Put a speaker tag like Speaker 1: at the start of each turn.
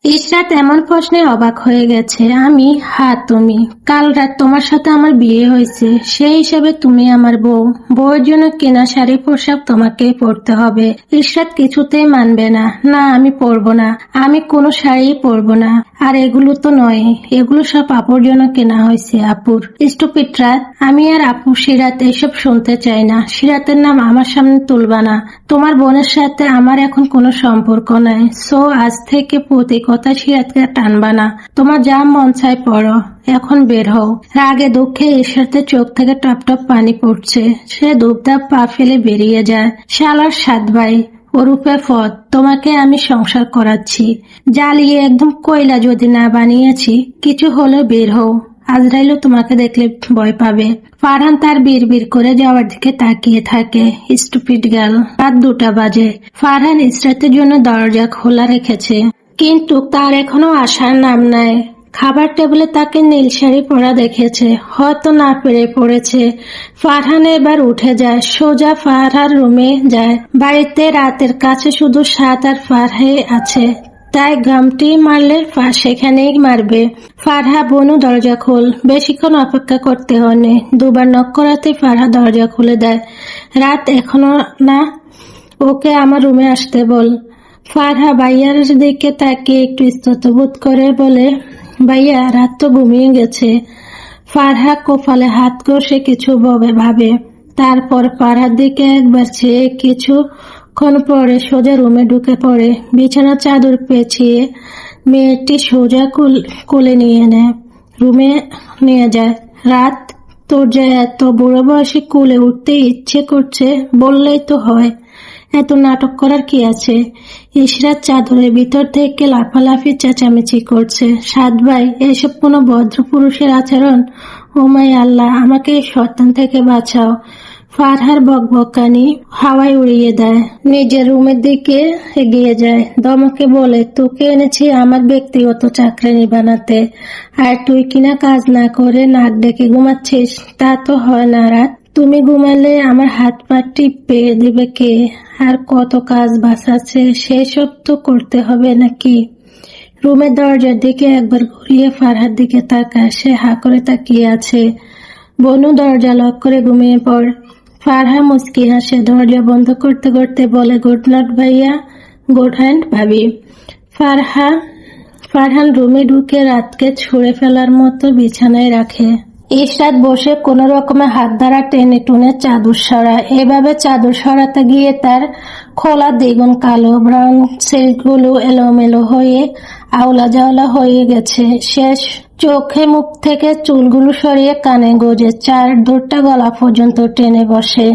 Speaker 1: ইশরাত এমন প্রশ্নে অবাক হয়ে গেছে। আমি? হ্যাঁ তুমি। কাল রাত তোমার সাথে আমার বিয়ে হয়েছে, সেই হিসাবে তুমি আমার বউ। বউয়ের জন্য কেনা শাড়ি পোশাক তোমাকেই পরতে হবে। ইশরাত কিছুতেই মানবে না। না, আমি পরবো না, আমি কোনো শাড়ি পরবো না। আর এগুলো তো নয়, এগুলো সব আপুর জন্য কেনা হয়েছে, আপুর। স্টুপিড রাত, আমি আর আপু সিরাত এসব শুনতে চাই না। সিরাতের নাম আমার সামনে তুলবা না। তোমার বোনের সাথে আমার এখন কোনো সম্পর্ক নাই। সো আজ থেকে প্রতি কথা সিরাতকে টানবা না। তোমার যা মন চায় পড়ো, এখন বের হও। রাগে দুঃখে ইশরাতের চোখ থেকে টপ টপ পানি পড়ছে। সে ধূপধাপ পা ফেলে বেরিয়ে যায়। শালার সাত ভাই, ওরূপে ফদ, তোমাকে আমি সংসার করাচ্ছি। জ্বালিয়ে একদম কয়লা যদি না বানিয়েছি, কিছু হলে বের হও। আজরাইলও তোমাকে দেখলে ভয় পাবে। ফারহান তার বিড়বিড় করে যাওয়ার দিকে তাকিয়ে থাকে। Stupid girl. রাত 2টা বাজে। ফারহান ইশরাতের জন্য দরজা খোলা রেখেছে, কিন্তু তার এখনো আসার নাম নাই। খাবার টেবিলে তাকে নীল শাড়ি পরা দেখেছে, হয়তো না পেরে পড়েছে। ফারহান এবার উঠে যায়, সোজা ফারহার রুমে যায়। বাড়িতে রাতের কাছে শুধু সাদ আর ফারহাই আছে, তাই গামটি মারলে সেখানেই মারবে। ফারহা, বনু দরজা খোল। বেশিক্ষণ অপেক্ষা করতে হয়নি, 2বার নক করাতে ফারহা দরজা খুলে দেয়। রাত এখনো না, ওকে আমার রুমে আসতে বল। ফারহা ভাইয়ার দিকে তাকিয়ে একটু স্তব্ধ করে বলে, ভাইয়া, রাত তো ঘুমিয়ে গেছে। ফারহা কপালে হাত ঘষে কিছু ভাবে, তারপর ফারহার দিকে একবার চেয়ে কিছুক্ষণ পরে সোজা রুমে ঢুকে পড়ে। বিছানার চাদর পেঁচিয়ে মেয়েটি সোজা কোলে নিয়ে নেয়, রুমে নিয়ে যায়। রাত, তোর যে এত বুড়ো বয়সে কোলে উঠতে ইচ্ছে করছে বললেই তো হয়, এত নাটক করার কি আছে? ইশরাত চাদরের ভিতর থেকে লাফালাফি চেঁচামেচি করছে। সাদ ভাই, এসব কোনো ভদ্র পুরুষের আচরণ? ও মাই আল্লাহ, আমাকে এই শয়তান থেকে বাঁচাও। ফারহার বকবকানি হাওয়ায় উড়িয়ে দেয়, নিজের রুমের দিকে এগিয়ে যায়। দমকে বলে, তোকে এনেছি আমার ব্যক্তিগত চাকরানি বানাতে, আর তুই কিনা কাজ না করে নাক ডেকে ঘুমাচ্ছিস? তা তো হয় না রাত। তুমি ঘুমালে আমার হাত পা টিপে দিবে কে? আর কত কাজ বাঁচাচ্ছে, সেসব তো করতে হবে নাকি? রুমের দরজার দিকে একবার ঘুরিয়ে ফারহার দিকে তাকায়। সে হা করে তাকিয়ে আছে। বনু, দরজা লক করে ঘুমিয়ে পড়। ফারহা মুচকি হাসে, দরজা বন্ধ করতে করতে বলে, গুড নাইট ভাইয়া। গুড নাইট ভাবি। ফারহান রুমে ঢুকে রাতকে ছুঁড়ে ফেলার মতো বিছানায় রাখে। ইশরাত বসে কোনো রকমে হাত দ্বারা টেনে টুনে চাদর সরায়। এভাবে চাদর সরাতে গিয়ে তার খোলা দ্বিগুণ কালো ব্রাউন সিল্কগুলো এলোমেলো হয়ে আওলা জাওলা হয়ে গেছে। শেষ চোখে মুখ থেকে চুলগুলো সরিয়ে কানে গোজে 4 দৌড়টা গলা পর্যন্ত টেনে বসে।